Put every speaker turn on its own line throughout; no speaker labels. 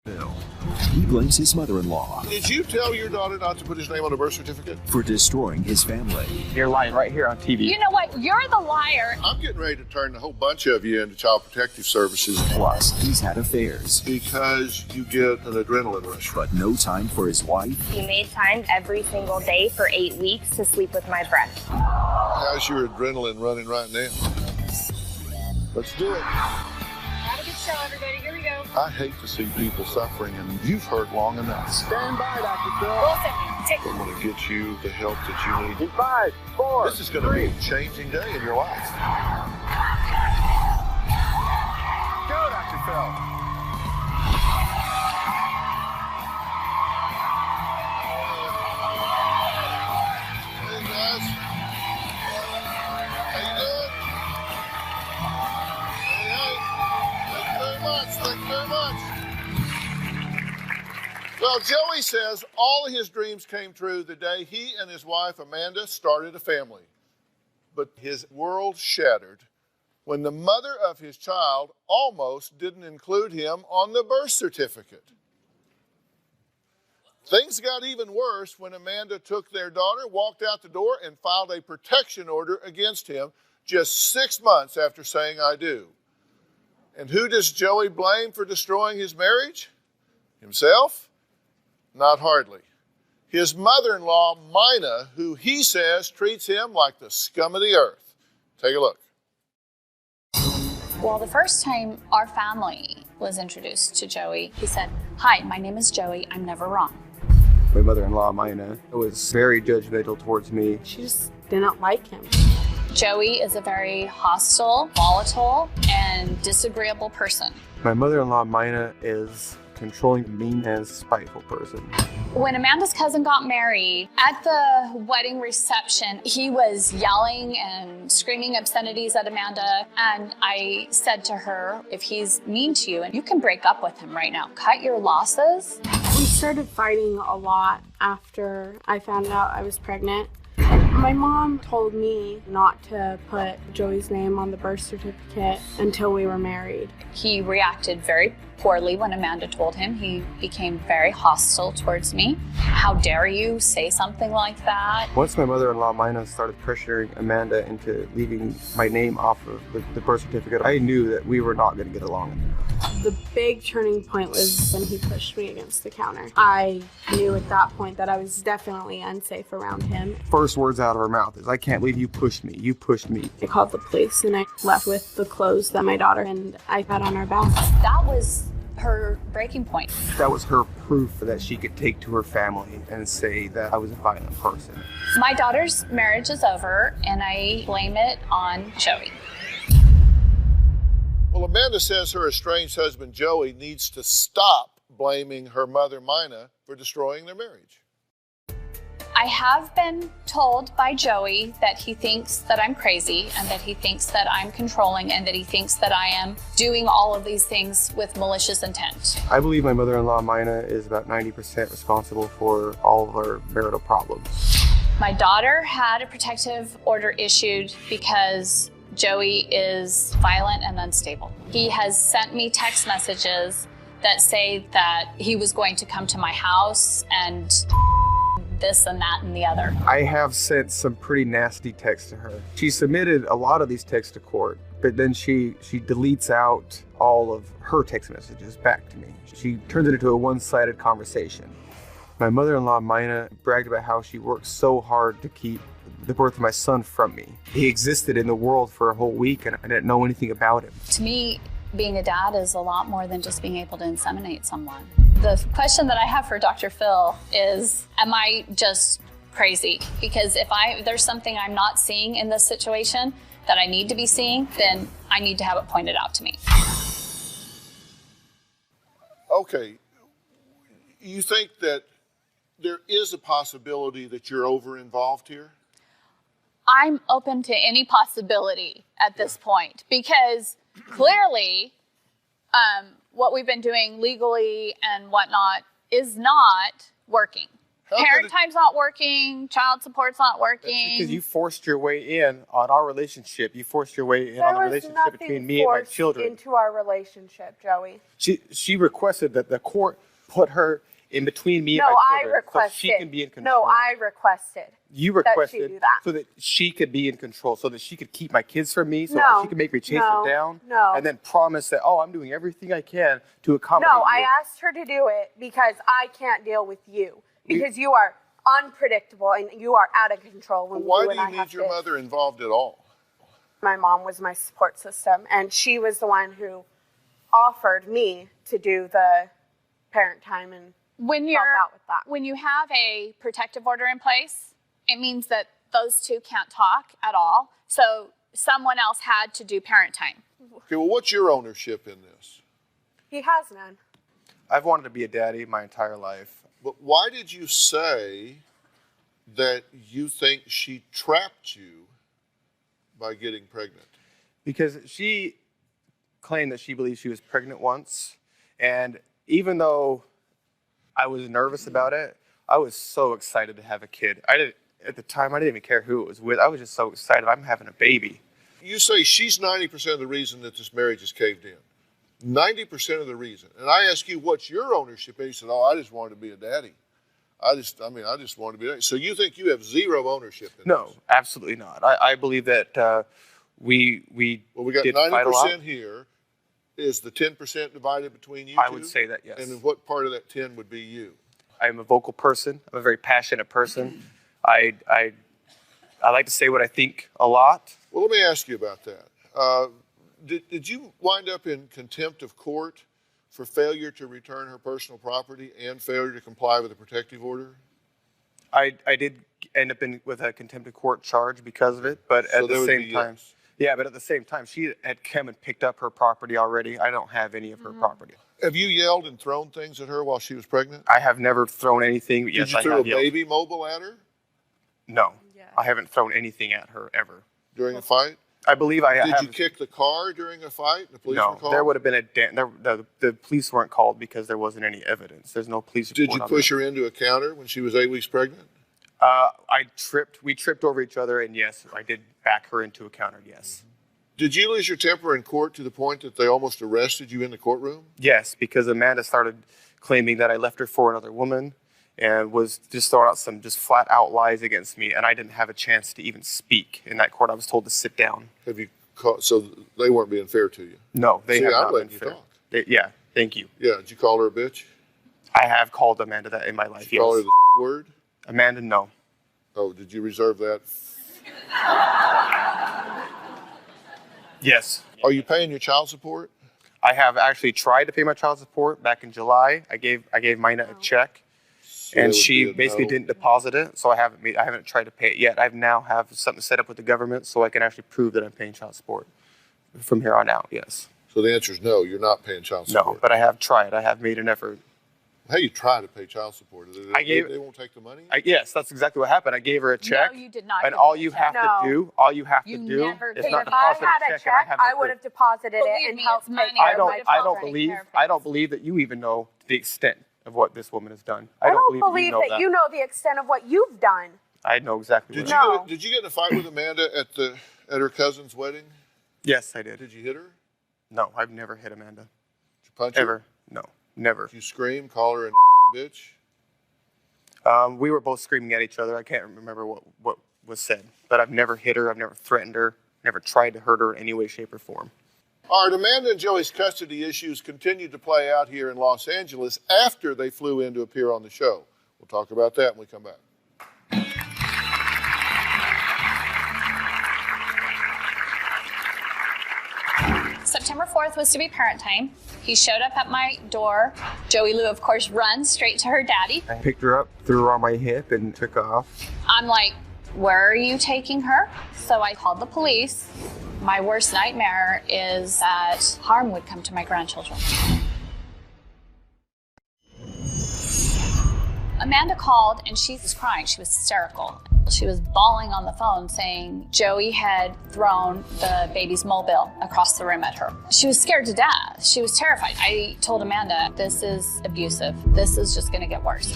Phill. He blames his mother-in-law.
Did you tell your daughter not to put his name on a birth certificate?
For destroying his family.
You're lying right here on TV.
You know what? You're the liar.
I'm getting ready to turn a whole bunch of you into Child Protective Services.
Plus, he's had affairs.
Because you get an adrenaline rush.
But no time for his wife.
He made time every single day for 8 weeks to sleep with my friend.
How's your adrenaline running right now? Let's do it.
Have a good show, everybody. Here we go.
I hate to see people suffering, and you've hurt long enough.
Stand by, Dr. Phill.
Wilson, take
I'm going to get you the help that you need.
In 5, 4,
This is going to be a changing day in your life.
Go, Dr. Phill.
Hey, guys. How you doing? Hey. Thank you very much. Thank you very much. Well, Joey says all of his dreams came true the day he and his wife, Amanda, started a family. But his world shattered when the mother of his child almost didn't include him on the birth certificate. Things got even worse when Amanda took their daughter, walked out the door, and filed a protection order against him just 6 months after saying "I do." And who does Joey blame for destroying his marriage? Himself? Not hardly. His mother-in-law, Mina, who he says treats him like the scum of the earth. Take a look.
Well, the first time our family was introduced to Joey, he said, "Hi, my name is Joey. I'm never wrong."
My mother-in-law, Mina, was very judgmental towards me.
She just didn't like him.
Joey is a very hostile, volatile, and disagreeable person.
My mother-in-law, Mina, is controlling, mean, and spiteful person.
When Amanda's cousin got married, at the wedding reception, he was yelling and screaming obscenities at Amanda. And I said to her, if he's mean to you, and you can break up with him right now, cut your losses.
We started fighting a lot after I found out I was pregnant. My mom told me not to put Joey's name on the birth certificate until we were married.
He reacted very poorly when Amanda told him. He became very hostile towards me. How dare you say something like that?
Once my mother-in-law, Mina, started pressuring Amanda into leaving my name off of the birth certificate, I knew that we were not going to get along.
The big turning point was when he pushed me against the counter. I knew at that point that I was definitely unsafe around him.
First words out of her mouth is, "I can't believe you pushed me. You pushed me."
I called the police and I left with the clothes that my daughter and I had on our back.
That was her breaking point.
That was her proof that she could take to her family and say that I was a violent person.
My daughter's marriage is over, and I blame it on Joey.
Well, Amanda says her estranged husband, Joey, needs to stop blaming her mother, Mina, for destroying their marriage.
I have been told by Joey that he thinks that I'm crazy and that he thinks that I'm controlling and that he thinks that I am doing all of these things with malicious intent.
I believe my mother-in-law, Mina, is about 90% responsible for all of our marital problems.
My daughter had a protective order issued because Joey is violent and unstable. He has sent me text messages that say that he was going to come to my house and this and that and the other.
I have sent some pretty nasty texts to her. She submitted a lot of these texts to court, but then she deletes out all of her text messages back to me. She turns it into a one-sided conversation. My mother-in-law, Mina, bragged about how she worked so hard to keep the birth of my son from me. He existed in the world for a whole week and I didn't know anything about him.
To me, being a dad is a lot more than just being able to inseminate someone. The question that I have for Dr. Phill is, am I just crazy? Because if there's something I'm not seeing in this situation that I need to be seeing, then I need to have it pointed out to me.
Okay, you think that there is a possibility that you're over-involved here?
I'm open to any possibility at this point because clearly what we've been doing legally and whatnot is not working. Parent time's not working. Child support's not working.
Because you forced your way in on our relationship. You forced your way in on the relationship between me and my children.
Into our relationship, Joey.
She requested that the court put her in between me and my children.
I requested.
So she can be in control.
No, I requested.
You requested
that she do that.
so that she could be in control, so that she could keep my kids from me, so that she could make me chase it down, and then promise that, oh, I'm doing everything I can to accommodate you.
I asked her to do it because I can't deal with you. Because you are unpredictable and you are out of control.
Why do you need your mother involved at all?
My mom was my support system, and she was the one who offered me to do the parent time and help out with that.
When you have a protective order in place, it means that those two can't talk at all. So someone else had to do parent time.
Okay, well, what's your ownership in this?
He has none.
I've wanted to be a daddy my entire life.
But why did you say that you think she trapped you by getting pregnant?
Because she claimed that she believed she was pregnant once. And even though I was nervous about it, I was so excited to have a kid. At the time, I didn't even care who it was with. I was just so excited. I'm having a baby.
You say she's 90% of the reason that this marriage is caved in. 90% of the reason. And I ask you, what's your ownership? And you said, I just wanted to be a daddy. I just wanted to be a daddy. So you think you have zero ownership in this?
No, absolutely not. I believe that we
got
did fight a lot.
90% here. Is the 10% divided between you two?
I would say that, yes.
And then what part of that 10 would be you?
I'm a vocal person. I'm a very passionate person. I like to say what I think a lot.
Well, let me ask you about that. Did you wind up in contempt of court for failure to return her personal property and failure to comply with a protective order?
I did end up with a contempt of court charge because of it, but at the same time, yeah, but at the same time, she had come and picked up her property already. I don't have any of her property.
Have you yelled and thrown things at her while she was pregnant?
I have never thrown anything. But
yes, I have. Did you throw a baby mobile at her?
No, I haven't thrown anything at her ever.
During a fight?
I believe I have.
Did you kick the car during a fight? The police were called?
No, there would have been the police weren't called because there wasn't any evidence. There's no police report.
Did you push her into a counter when she was 8 weeks pregnant?
We tripped over each other, and yes, I did back her into a counter, yes.
Did you lose your temper in court to the point that they almost arrested you in the courtroom?
Yes, because Amanda started claiming that I left her for another woman and was just throwing out some just flat out lies against me, and I didn't have a chance to even speak in that court. I was told to sit down.
Have you so they weren't being fair to you?
No, they have not been fair.
Talk.
Yeah, thank you.
Yeah, did you call her a bitch?
I have called Amanda that in my life,
did you call her the word?
Amanda, no.
Oh, did you reserve that?
Yes.
Are you paying your child support?
I have actually tried to pay my child support back in July. I gave Mina a check, and she basically didn't deposit it, so I haven't tried to pay it yet. I now have something set up with the government so I can actually prove that I'm paying child support from here on out. Yes.
So the answer is no. You're not paying child support.
No, but I have tried. I have made an effort.
How you try to pay child support? They won't take the money?
Yes, that's exactly what happened. I gave her a check.
No, you did not.
And all you have to do is not deposit a check.
I would have deposited it and helped pay.
I don't believe that you even know the extent of what this woman has done.
I don't believe that you know the extent of what you've done.
I know exactly.
Did you get in a fight with Amanda at her cousin's wedding?
Yes, I did.
Did you hit her?
No, I've never hit Amanda.
Did you punch her?
Ever? No, never.
Did you scream, call her a bitch?
We were both screaming at each other. I can't remember what was said, but I've never hit her. I've never threatened her. Never tried to hurt her in any way, shape, or form.
All right, Amanda and Joey's custody issues continued to play out here in Los Angeles after they flew in to appear on the show. We'll talk about that when we come back.
September 4th was to be parent time. He showed up at my door. Joey Lou, of course, runs straight to her daddy.
I picked her up, threw her on my hip, and took off.
I'm like, where are you taking her? So I called the police. My worst nightmare is that harm would come to my grandchildren. Amanda called and she was crying. She was hysterical. She was bawling on the phone saying Joey had thrown the baby's mobile across the room at her. She was scared to death. She was terrified. I told Amanda, this is abusive. This is just going to get worse.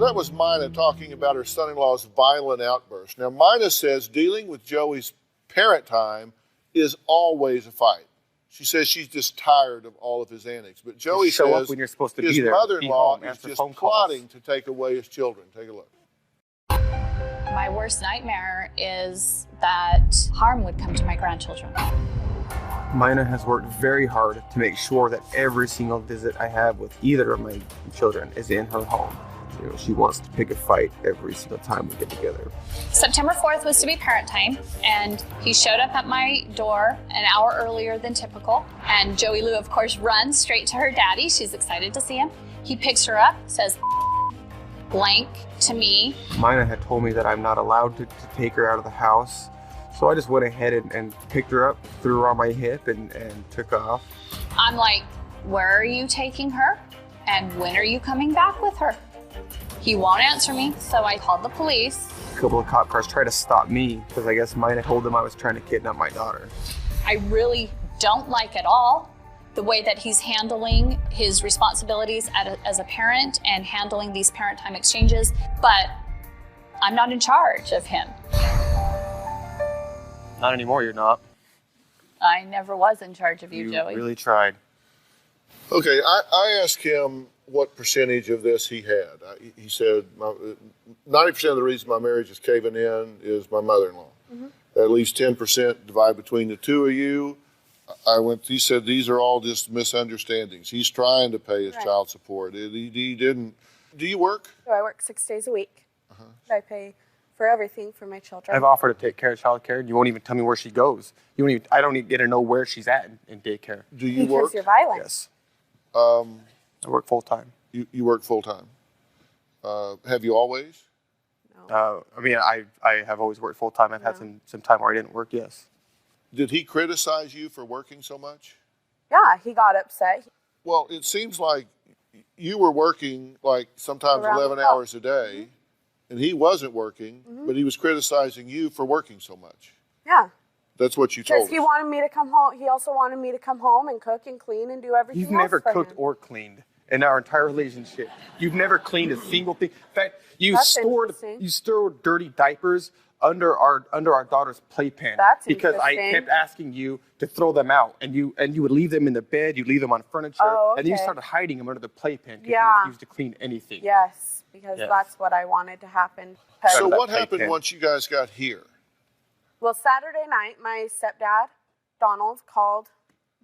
That was Mina talking about her son-in-law's violent outburst. Now, Mina says dealing with Joey's parent time is always a fight. She says she's just tired of all of his antics. But Joey
Just show up
says
when you're supposed to
his
be there.
mother-in-law
Be home,
is
answer
just
phone calls.
plotting to take away his children. Take a look.
My worst nightmare is that harm would come to my grandchildren.
Mina has worked very hard to make sure that every single visit I have with either of my children is in her home. You know, she wants to pick a fight every single time we get together.
September 4th was to be parent time, and he showed up at my door an hour earlier than typical. And Joey Lou, of course, runs straight to her daddy. She's excited to see him. He picks her up, says blank to me.
Mina had told me that I'm not allowed to take her out of the house. So I just went ahead and picked her up, threw her on my hip, and took off.
I'm like, where are you taking her? And when are you coming back with her? He won't answer me, so I called the police.
A couple of cop cars tried to stop me because I guess Mina told them I was trying to kidnap my daughter.
I really don't like at all the way that he's handling his responsibilities as a parent and handling these parent time exchanges, but I'm not in charge of him.
Not anymore, you're not.
I never was in charge of you, Joey.
You really tried.
Okay, I asked him what percentage of this he had. He said 90% of the reason my marriage is caving in is my mother-in-law. At least 10% divide between the two of you. He said these are all just misunderstandings. He's trying to pay his child support. He didn't. Do you work?
So I work 6 days a week. I pay for everything for my children.
I've offered to take care of childcare, and you won't even tell me where she goes. I don't even get to know where she's at in daycare.
Do you
because
work?
you're violent.
Yes. I work full time.
You work full time. Have you always?
I mean, I have always worked full time. I've had some time where I didn't work. Yes.
Did he criticize you for working so much?
Yeah, he got upset.
Well, it seems like you were working like sometimes
Around the
11
clock.
hours a day, and he wasn't working, but he was criticizing you for working so much.
Yeah.
That's what you told
Because
us.
he wanted me to come home. He also wanted me to come home and cook and clean and do everything
You've
else
never
for
cooked
him.
or cleaned in our entire relationship. You've never cleaned a single thing. In fact, you
That's
stored
interesting.
dirty diapers under our daughter's playpen.
That's
because I
interesting.
kept asking you to throw them out, and you would leave them in the bed. You leave them on furniture,
Oh,
and then you
okay.
started hiding them under the playpen because you
Yeah.
refused to clean anything.
Yes, because
Yes.
that's what I wanted to happen.
So
that
what happened
playpen.
once you guys got here?
Well, Saturday night, my stepdad, Donald, called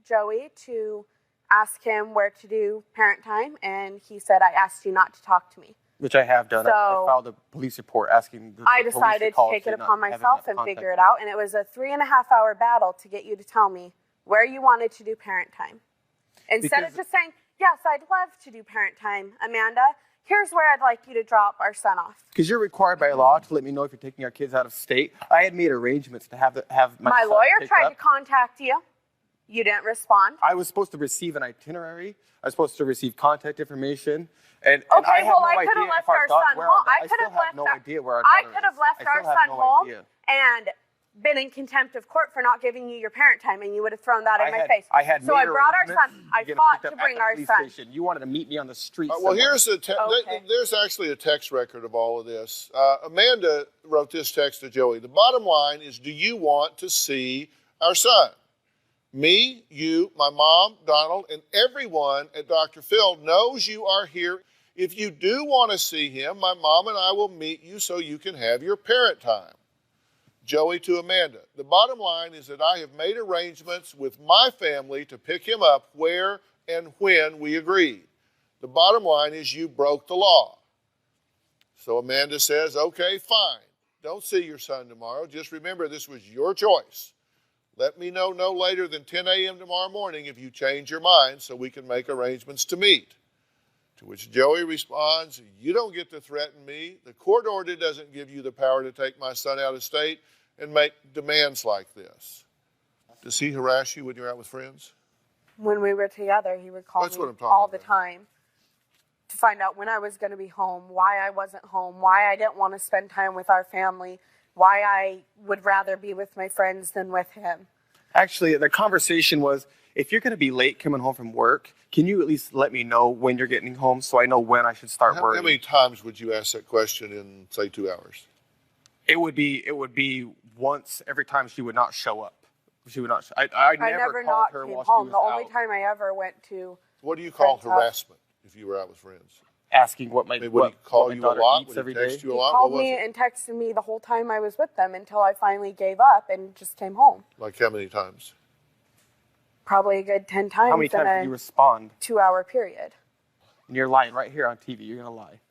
Joey to ask him where to do parent time, and he said, I asked you not to talk to me.
Which I have done. I
So-
filed a police report asking the
I
police
decided to
call
take
if
it
they
upon
not- haven't
myself
not
and figure it
contacted
out, and it was a 3.5-hour battle to get you to tell me where you wanted to do parent time. Instead of
Because-
just saying, yes, I'd love to do parent time, Amanda, here's where I'd like you to drop our son off.
Because you're required by law to let me know if you're taking our kids out of state. I had made arrangements to have
My
son
lawyer
picked
tried
up.
to contact you. You didn't respond.
I was supposed to receive an itinerary. I was supposed to receive contact information. And
Okay,
I have
well,
no
I could
idea
have left
if our
our
daughter-
son
where
home.
our-
I
I
could
still
have
have
left
no
our-
idea where our
I
daughter
could have
is.
left
I
our
still have
son
no
home
idea.
and been in contempt of court for not giving you your parent time, and you would have thrown that in my face.
I had
so I
made
brought our
arrangements
son. I
to get
fought
picked
to
up at
bring
the
our
police
son.
station. You wanted to meet me on the street.
Well,
somewhere.
here's the
Okay.
there's actually a text record of all of this. Amanda wrote this text to Joey. The bottom line is, do you want to see our son? Me, you, my mom, Donald, and everyone at Dr. Phill knows you are here. If you do want to see him, my mom and I will meet you so you can have your parent time. Joey to Amanda. The bottom line is that I have made arrangements with my family to pick him up where and when we agreed. The bottom line is you broke the law. So Amanda says, okay, fine. Don't see your son tomorrow. Just remember this was your choice. Let me know no later than 10 a.m. tomorrow morning if you change your mind so we can make arrangements to meet. To which Joey responds, you don't get to threaten me. The court order doesn't give you the power to take my son out of state and make demands like this. Does he harass you when you're out with friends?
When we were together, he would call
That's
me
what I'm talking
all the
about.
time to find out when I was going to be home, why I wasn't home, why I didn't want to spend time with our family, why I would rather be with my friends than with him.
Actually, the conversation was, if you're going to be late coming home from work, can you at least let me know when you're getting home so I know when I should start worrying?
How many times would you ask that question in, say, 2 hours?
It would be once every time she would not show up. She would not. I never called her while
home.
she was
The only
out.
time I ever went to.
What do you call harassment if you were out with friends?
Asking what my
I mean, would he call you a lot?
Would
he text you a lot?
He called me and texted me the whole time I was with them until I finally gave up and just came home.
Like how many times?
Probably a good 10 times.
How many times did you respond?
2-hour period.
And you're lying right here on TV. You're going to lie.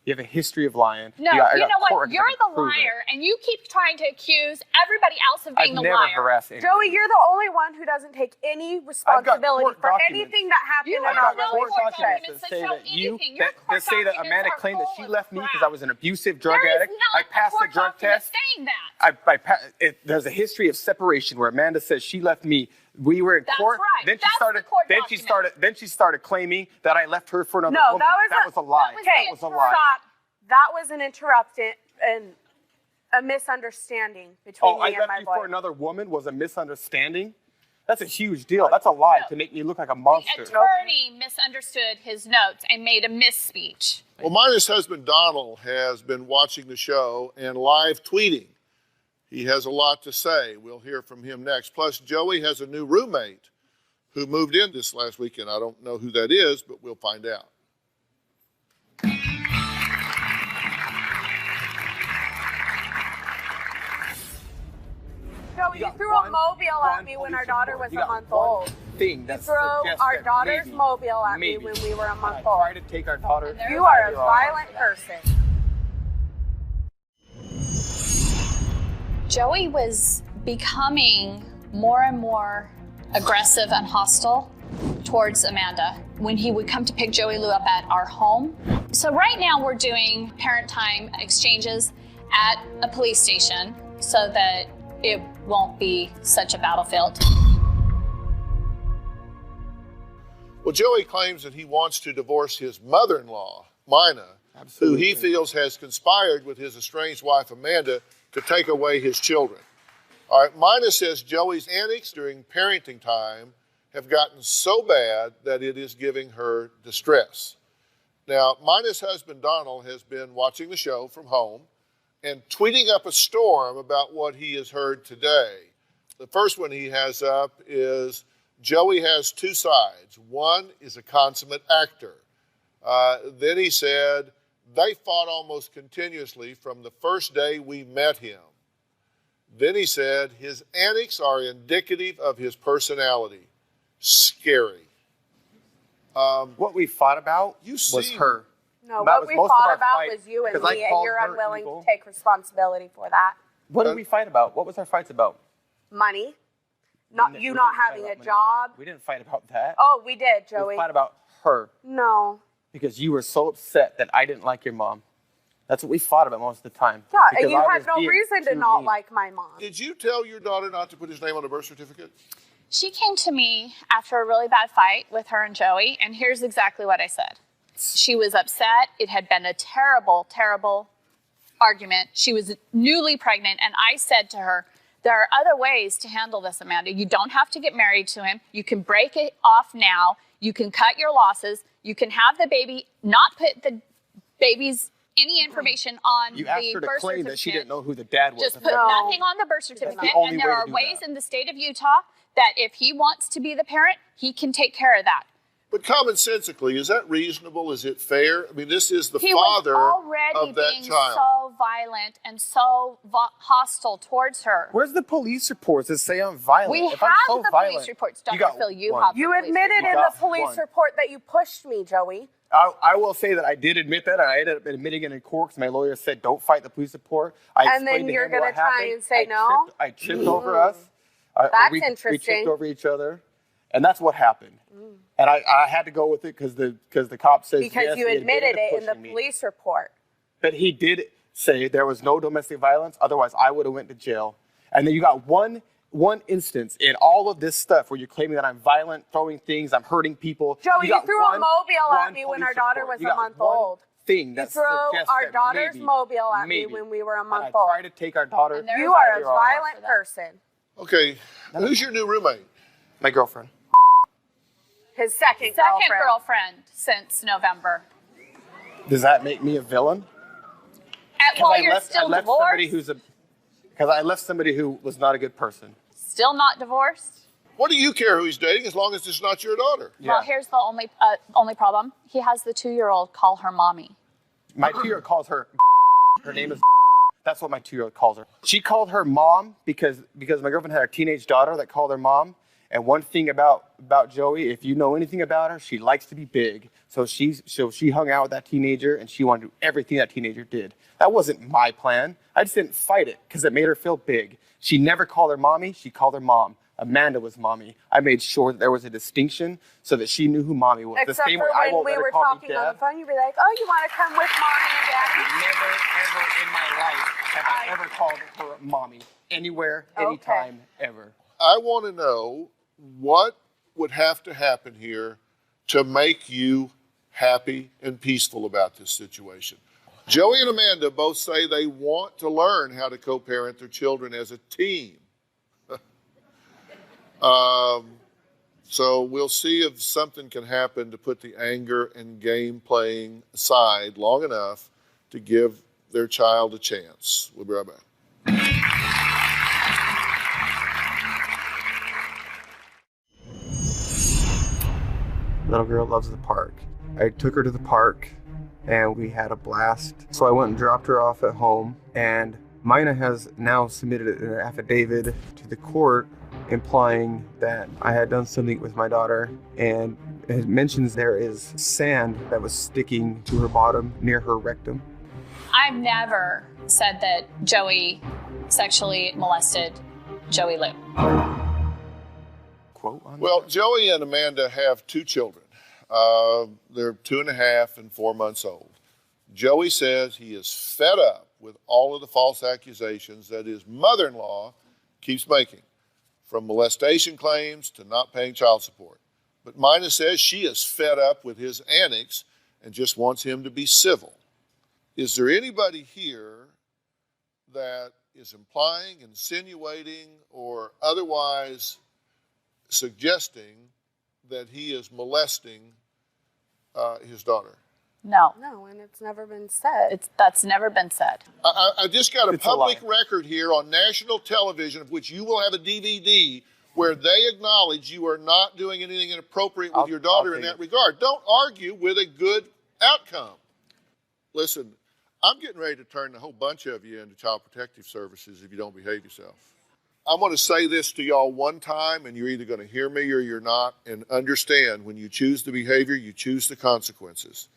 You have a history of lying.
No, you know what? You're the liar, and you keep trying to accuse everybody else of being the liar.
I've never harassed anyone.
Joey, you're the only one who doesn't take any responsibility for anything that happened in our relationship.
That say that Amanda claimed that she left me because I was an abusive drug addict. I passed the drug test. There's a history of separation where Amanda says she left me. We were in court.
Right.
Then she started claiming that I left her for another woman. That was a lie.
Okay,
that was a lie.
Stop. That was an interruption and a misunderstanding between me and my boyfriend.
I left you for another woman was a misunderstanding? That's a huge deal. That's a lie to make me look like a monster.
The attorney misunderstood his notes and made a misspeech.
Well, Mina's husband, Donald, has been watching the show and live tweeting. He has a lot to say. We'll hear from him next. Plus, Joey has a new roommate who moved in this last weekend. I don't know who that is, but we'll find out.
Joey, you threw a mobile at me when our daughter was a month old. You threw our daughter's mobile at me when we were a month old.
I tried to take our daughter.
You are a violent person.
Joey was becoming more and more aggressive and hostile towards Amanda when he would come to pick Joey Lou up at our home. So right now we're doing parent time exchanges at a police station so that it won't be such a battlefield.
Well, Joey claims that he wants to divorce his mother-in-law, Mina, who he feels has conspired with his estranged wife, Amanda, to take away his children. All right, Mina says Joey's antics during parenting time have gotten so bad that it is giving her distress. Now, Mina's husband, Donald, has been watching the show from home and tweeting up a storm about what he has heard today. The first one he has up is Joey has two sides. One is a consummate actor. Then he said, they fought almost continuously from the first day we met him. Then he said, his antics are indicative of his personality. Scary.
What we fought about was her.
No, what we fought about was you and me, and you're unwilling to take responsibility for that.
What did we fight about? What was our fights about?
Money. Not having a job.
We didn't fight about that.
Oh, we did, Joey.
We fought about her.
No.
Because you were so upset that I didn't like your mom. That's what we fought about most of the time.
Yeah, and you had no reason to not like my mom.
Did you tell your daughter not to put his name on a birth certificate?
She came to me after a really bad fight with her and Joey, and here's exactly what I said. She was upset. It had been a terrible, terrible argument. She was newly pregnant, and I said to her, there are other ways to handle this, Amanda. You don't have to get married to him. You can break it off now. You can cut your losses. You can have the baby, not put the baby's any information on the birth certificate.
You asked her to claim that she didn't know who the dad was.
Just put nothing on the birth certificate. And there are ways in the state of Utah that if he wants to be the parent, he can take care of that.
But commonsensically, is that reasonable? Is it fair? I mean, this is the father of that child.
He was already being so violent and so hostile towards her.
Where's the police reports that say I'm violent?
We have the police reports, Dr. Phill.
You admitted in the police report that you pushed me, Joey.
I will say that I did admit that. I ended up admitting it in court because my lawyer said, don't fight the police report.
And then you're going to try and say no?
I tripped over us.
That's interesting.
We tripped over each other. And that's what happened. And I had to go with it because the cop says yes.
Because you admitted it in the police report.
But he did say there was no domestic violence. Otherwise, I would have went to jail. And then you got one instance in all of this stuff where you're claiming that I'm violent, throwing things, I'm hurting people.
Joey, you threw a mobile at me when our daughter was a month old.
Thing that
you threw our daughter's mobile at me when we were a month old.
I tried to take our daughter.
You are a violent person.
Okay, who's your new roommate?
My girlfriend.
His second
girlfriend since November.
Does that make me a villain?
Well, you're still divorced.
Because I left somebody who was not a good person.
Still not divorced?
What do you care who he's dating as long as it's not your daughter?
Yeah.
Well, here's the only problem. He has the 2-year-old call her mommy.
My 2-year-old calls her. Her name is. That's what my 2-year-old calls her. She called her mom because my girlfriend had a teenage daughter that called her mom. And one thing about Joey, if you know anything about her, she likes to be big. So she hung out with that teenager and she wanted to do everything that teenager did. That wasn't my plan. I just didn't fight it because it made her feel big. She never called her mommy. She called her mom. Amanda was mommy. I made sure that there was a distinction so that she knew who mommy was.
Except for when we were talking on the phone, you'd be like, oh, you want to come with mommy and daddy?
Never, ever in my life have I ever called her mommy. Anywhere, anytime, ever.
I want to know what would have to happen here to make you happy and peaceful about this situation. Joey and Amanda both say they want to learn how to co-parent their children as a team. So we'll see if something can happen to put the anger and game playing aside long enough to give their child a chance. We'll be right back.
Little girl loves the park. I took her to the park and we had a blast. So I went and dropped her off at home, and Mina has now submitted an affidavit to the court implying that I had done something with my daughter, and it mentions there is sand that was sticking to her bottom near her rectum.
I've never said that Joey sexually molested Joey Lou.
Quote on
Well,
that?
Joey and Amanda have 2 children. They're 2.5 and 4 months old. Joey says he is fed up with all of the false accusations that his mother-in-law keeps making, from molestation claims to not paying child support. But Mina says she is fed up with his antics and just wants him to be civil. Is there anybody here that is implying, insinuating, or otherwise suggesting that he is molesting his daughter?
No.
No, and it's never been said.
That's never been said.
I just got a
It's
public
a lie.
record here on national television, of which you will have a DVD, where they acknowledge you are not doing anything inappropriate with your daughter in that regard. Don't argue with a good outcome. Listen, I'm getting ready to turn a whole bunch of you into Child Protective Services if you don't behave yourself. I'm going to say this to y'all one time, and you're either going to hear me or you're not, and understand when you choose the behavior, you choose the consequences.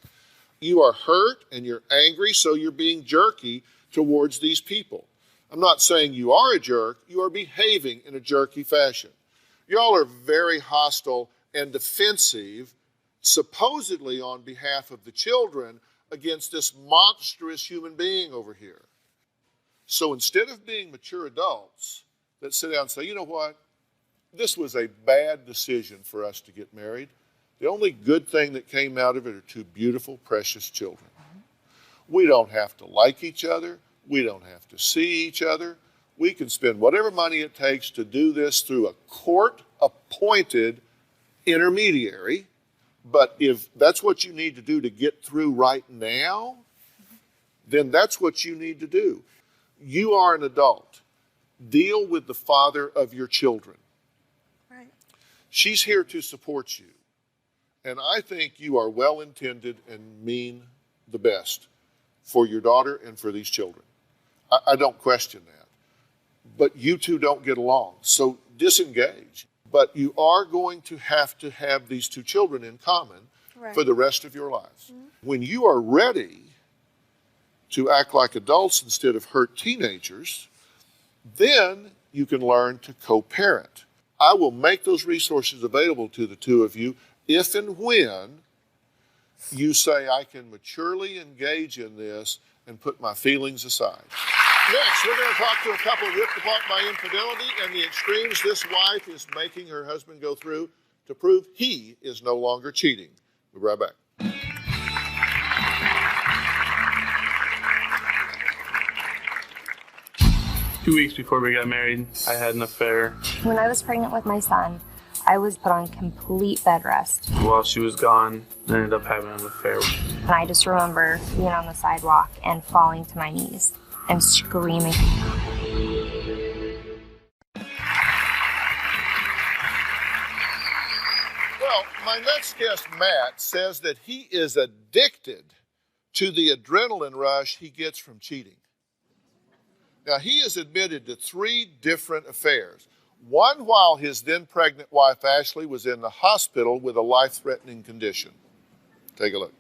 You are hurt and you're angry, so you're being jerky towards these people. I'm not saying you are a jerk, you are behaving in a jerky fashion. Y'all are very hostile and defensive, supposedly on behalf of the children, against this monstrous human being over here. So instead of being mature adults that sit down and say, you know what, this was a bad decision for us to get married. The only good thing that came out of it are 2 beautiful, precious children. We don't have to like each other. We don't have to see each other. We can spend whatever money it takes to do this through a court-appointed intermediary. But if that's what you need to do to get through right now, then that's what you need to do. You are an adult. Deal with the father of your children.
Right.
She's here to support you. And I think you are well-intended and mean the best for your daughter and for these children. I don't question that. But you two don't get along, so disengage. But you are going to have these 2 children in common for the rest of your lives. Mm-hmm. When you are ready to act like adults instead of hurt teenagers, then you can learn to co-parent. I will make those resources available to the 2 of you if and when you say, I can maturely engage in this and put my feelings aside. Next, we're going to talk to a couple ripped apart by infidelity and the extremes this wife is making her husband go through to prove he is no longer cheating. We'll be right back.
2 weeks before we got married, I had an affair.
When I was pregnant with my son, I was put on complete bed rest.
While she was gone, I ended up having an affair.
And I just remember being on the sidewalk and falling to my knees and screaming.
Well, my next guest, Matt, says that he is addicted to the adrenaline rush he gets from cheating. Now, he has admitted to 3 different affairs. One while his then pregnant wife, Ashley, was in the hospital with a life-threatening condition. Take a look.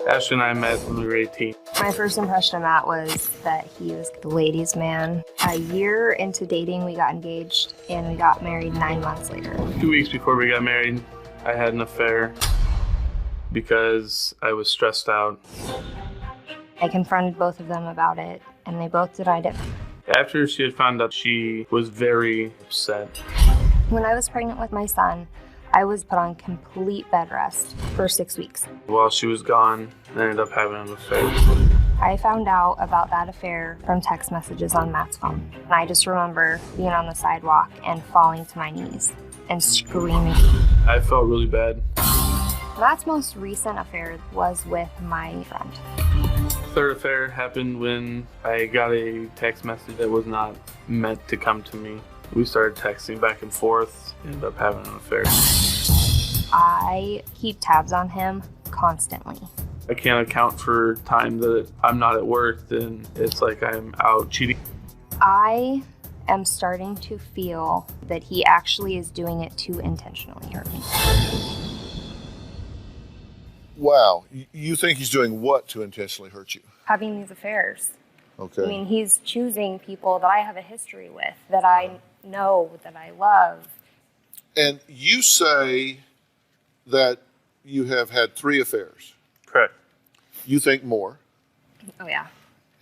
Ashley and I met when we were 18.
My first impression of Matt was that he was the ladies' man. A year into dating, we got engaged, and we got married 9 months later.
2 weeks before we got married, I had an affair because I was stressed out.
I confronted both of them about it, and they both denied it.
After she had found out, she was very upset.
When I was pregnant with my son, I was put on complete bed rest for 6 weeks.
While she was gone, I ended up having an affair.
I found out about that affair from text messages on Matt's phone. And I just remember being on the sidewalk and falling to my knees and screaming.
I felt really bad.
Matt's most recent affair was with my friend.
Third affair happened when I got a text message that was not meant to come to me. We started texting back and forth, ended up having an affair.
I keep tabs on him constantly.
I can't account for time that I'm not at work, then it's like I'm out cheating.
I am starting to feel that he actually is doing it to intentionally hurt me.
Wow. You think he's doing what to intentionally hurt you?
Having these affairs.
Okay.
I mean, he's choosing people that I have a history with, that I know, that I love.
And you say that you have had 3 affairs.
Correct.
You think more.
Oh, yeah.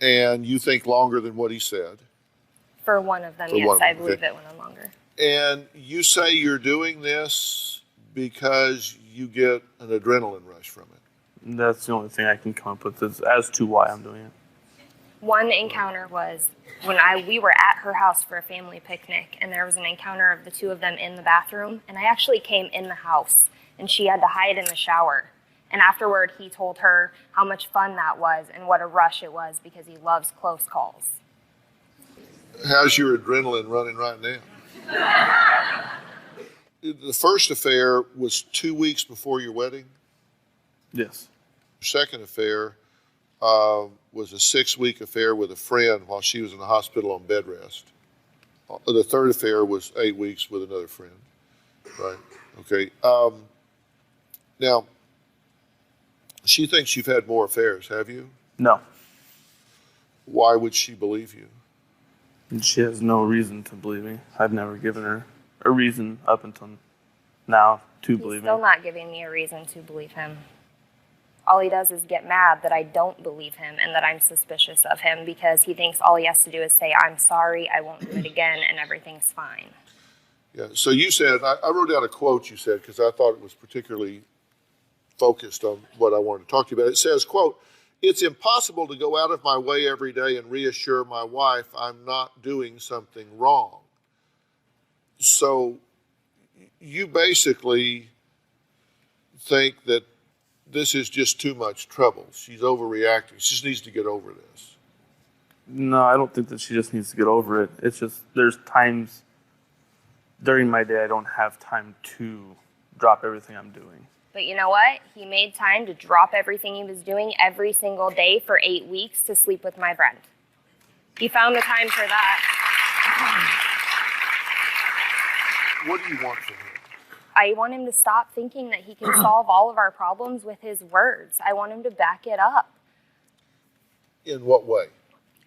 And you think longer than what he said.
For one of them,
For
yes,
one of them,
I believe
okay.
it went on longer.
And you say you're doing this because you get an adrenaline rush from it.
That's the only thing I can come up with as to why I'm doing it.
One encounter was when we were at her house for a family picnic, and there was an encounter of the 2 of them in the bathroom, and I actually came in the house, and she had to hide in the shower. And afterward, he told her how much fun that was and what a rush it was because he loves close calls.
How's your adrenaline running right now? The first affair was 2 weeks before your wedding.
Yes.
Your second affair was a 6-week affair with a friend while she was in the hospital on bed rest. The third affair was 8 weeks with another friend. Right? Okay. Now, she thinks you've had more affairs, have you?
No.
Why would she believe you?
She has no reason to believe me. I've never given her a reason up until now to believe me.
He's still not giving me a reason to believe him. All he does is get mad that I don't believe him and that I'm suspicious of him because he thinks all he has to do is say, I'm sorry, I won't do it again, and everything's fine.
Yeah, so you said, I wrote down a quote you said because I thought it was particularly focused on what I wanted to talk to you about. It says, quote, "It's impossible to go out of my way every day and reassure my wife I'm not doing something wrong." So you basically think that this is just too much trouble. She's overreacting. She just needs to get over this.
No, I don't think that she just needs to get over it. It's just there's times during my day I don't have time to drop everything I'm doing.
But you know what? He made time to drop everything he was doing every single day for 8 weeks to sleep with my friend. He found the time for that.
What do you want from him?
I want him to stop thinking that he can solve all of our problems with his words. I want him to back it up.
In what way?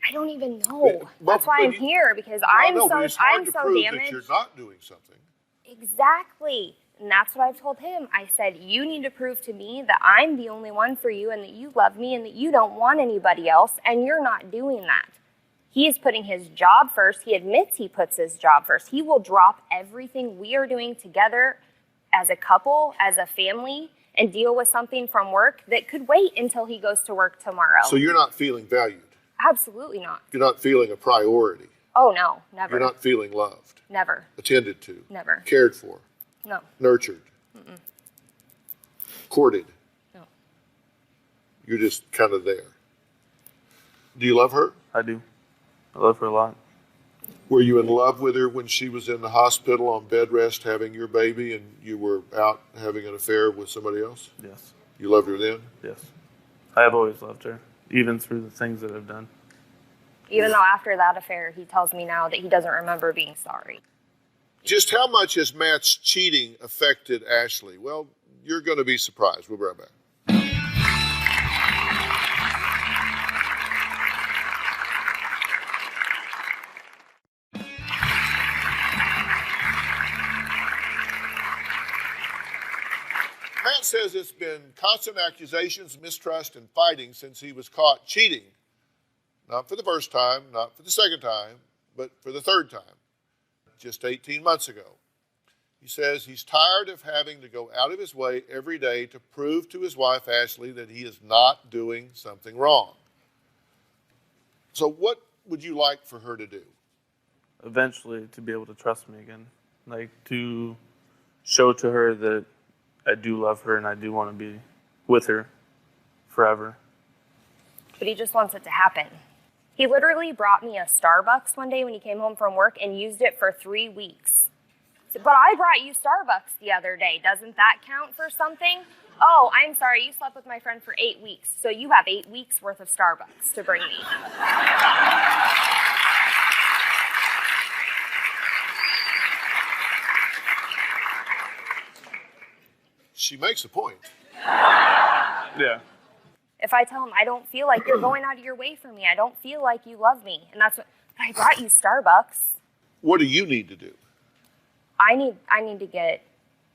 I don't even know. That's why I'm here, because I'm so
it's hard to prove
damaged.
that you're not doing something.
Exactly. And that's what I've told him. I said, you need to prove to me that I'm the only one for you and that you love me and that you don't want anybody else, and you're not doing that. He is putting his job first. He admits he puts his job first. He will drop everything we are doing together as a couple, as a family, and deal with something from work that could wait until he goes to work tomorrow.
So you're not feeling valued.
Absolutely not.
You're not feeling a priority.
Oh, no, never.
You're not feeling loved,
Never.
attended to,
Never.
cared for,
No.
nurtured, courted.
No.
You're just kind of there. Do you love her?
I do. I love her a lot.
Were you in love with her when she was in the hospital on bed rest having your baby and you were out having an affair with somebody else?
Yes.
You loved her then?
Yes. I have always loved her, even through the things that I've done.
Even though after that affair, he tells me now that he doesn't remember being sorry.
Just how much has Matt's cheating affected Ashley? Well, you're going to be surprised. We'll be right back. Matt says it's been constant accusations, mistrust, and fighting since he was caught cheating. Not for the first time, not for the second time, but for the third time, just 18 months ago. He says he's tired of having to go out of his way every day to prove to his wife, Ashley, that he is not doing something wrong. So what would you like for her to do?
Eventually, to be able to trust me again. Like, to show to her that I do love her and I do want to be with her forever.
But he just wants it to happen. He literally brought me a Starbucks one day when he came home from work and used it for 3 weeks. He said, but I brought you Starbucks the other day. Doesn't that count for something? Oh, I'm sorry, you slept with my friend for 8 weeks, so you have 8 weeks worth of Starbucks to bring me.
She makes a point.
Yeah.
If I tell him, I don't feel like you're going out of your way for me, I don't feel like you love me, and that's what, but I brought you Starbucks.
What do you need to do?
I need to get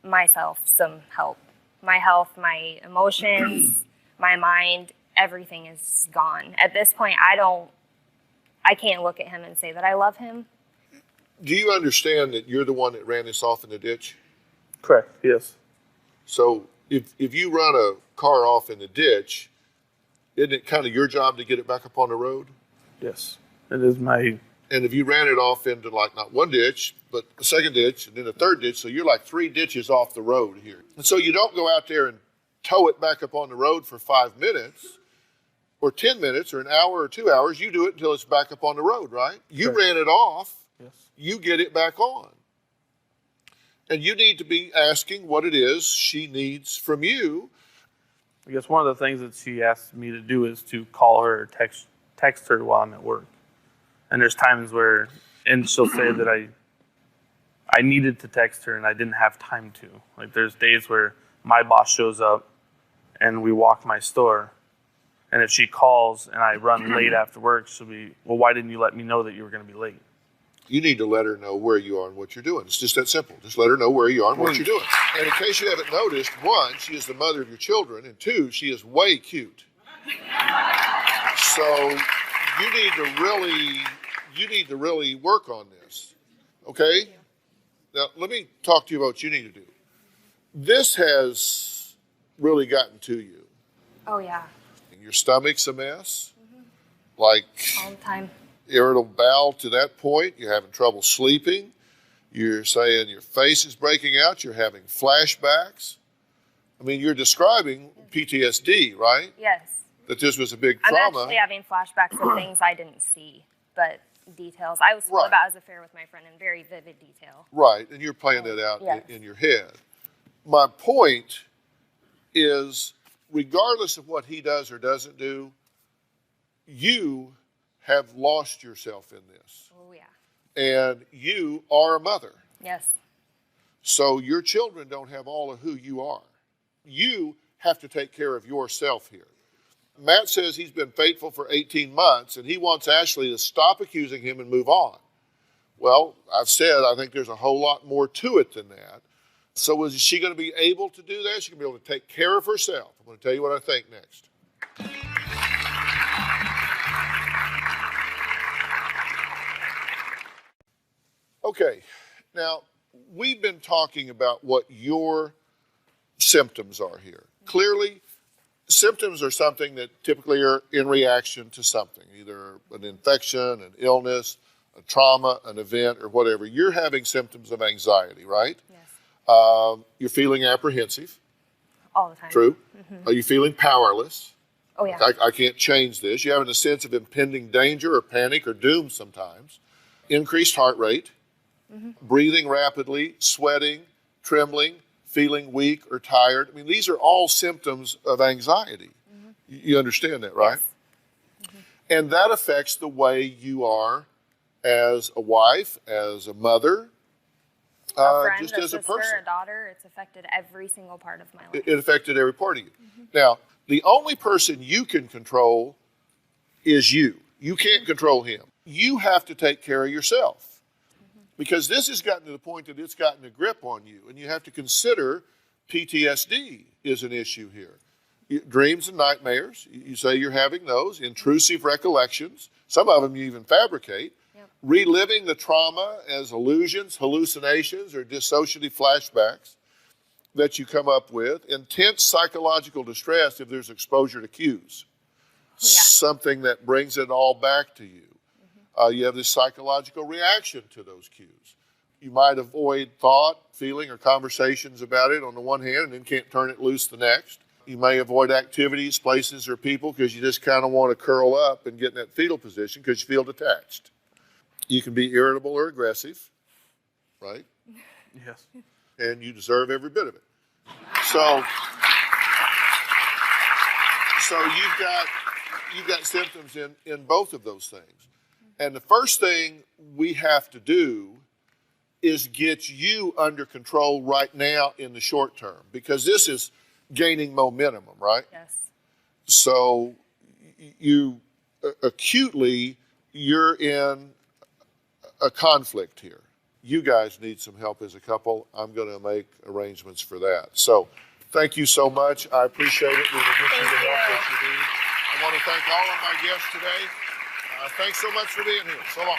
myself some help. My health, my emotions, my mind, everything is gone. At this point, I can't look at him and say that I love him.
Do you understand that you're the one that ran this off in the ditch?
Correct, yes.
So if you run a car off in the ditch, isn't it kind of your job to get it back up on the road?
Yes. It is my...
And if you ran it off into like not one ditch, but a second ditch and then a third ditch, so you're like 3 ditches off the road here. And so you don't go out there and tow it back up on the road for 5 minutes or 10 minutes or an hour or 2 hours. You do it until it's back up on the road, right? You ran it off.
Yes.
You get it back on. And you need to be asking what it is she needs from you.
I guess one of the things that she asked me to do is to call her or text her while I'm at work. And there's times where, and she'll say that I needed to text her and I didn't have time to. Like there's days where my boss shows up and we walk my store. And if she calls and I run late after work, she'll be, well, why didn't you let me know that you were going to be late?
You need to let her know where you are and what you're doing. It's just that simple. Just let her know where you are and what you're doing. And in case you haven't noticed, 1, she is the mother of your children, and 2, she is way cute. So you need to really work on this. Okay? Now let me talk to you about what you need to do. This has really gotten to you.
Oh, yeah.
Your stomach's a mess. Like
All the time.
irritable bowel to that point. You're having trouble sleeping. You're saying your face is breaking out. You're having flashbacks. I mean, you're describing PTSD, right?
Yes.
That this was a big
I'm
trauma.
actually having flashbacks of things I didn't see, but details. I was told
Right.
about his affair with my friend in very vivid detail.
Right, and you're playing that out
Yes.
in your head. My point is, regardless of what he does or doesn't do, you have lost yourself in this.
Oh, yeah.
And you are a mother.
Yes.
So your children don't have all of who you are. You have to take care of yourself here. Matt says he's been faithful for 18 months and he wants Ashley to stop accusing him and move on. Well, I've said I think there's a whole lot more to it than that. So is she going to be able to do that? She's going to be able to take care of herself. I'm going to tell you what I think next. Okay, now we've been talking about what your symptoms are here. Clearly, symptoms are something that typically are in reaction to something, either an infection, an illness, a trauma, an event, or whatever, you're having symptoms of anxiety, right?
Yes.
You're feeling apprehensive.
All the time.
True. Are you feeling powerless?
Oh, yeah.
I can't change this. You're having a sense of impending danger or panic or doom sometimes. Increased heart rate, breathing rapidly, sweating, trembling, feeling weak or tired. I mean, these are all symptoms of anxiety. You understand that, right?
Yes.
And that affects the way you are as a wife, as a mother,
A friend,
just
a
as a
sister,
person.
a daughter. It's affected every single part of my life.
It affected every part of you. Now, the only person you can control is you. You can't control him. You have to take care of yourself, because this has gotten to the point that it's gotten a grip on you, and you have to consider PTSD is an issue here. Dreams and nightmares, you say you're having those, intrusive recollections, some of them you even fabricate, reliving the trauma as illusions, hallucinations, or dissociative flashbacks that you come up with, intense psychological distress if there's exposure to cues, something that brings it all back to you. You have this psychological reaction to those cues. You might avoid thought, feeling, or conversations about it on the one hand and then can't turn it loose the next. You may avoid activities, places, or people because you just kind of want to curl up and get in that fetal position because you feel detached. You can be irritable or aggressive, right?
Yes.
And you deserve every bit of it. So you've got symptoms in both of those things. And the first thing we have to do is get you under control right now in the short term, because this is gaining momentum, right?
Yes.
So you acutely, you're in a conflict here. You guys need some help as a couple. I'm going to make arrangements for that. So thank you so much. I appreciate it. We will get you the help that you need. I want to thank all of my guests today. Thanks so much for being here. So long.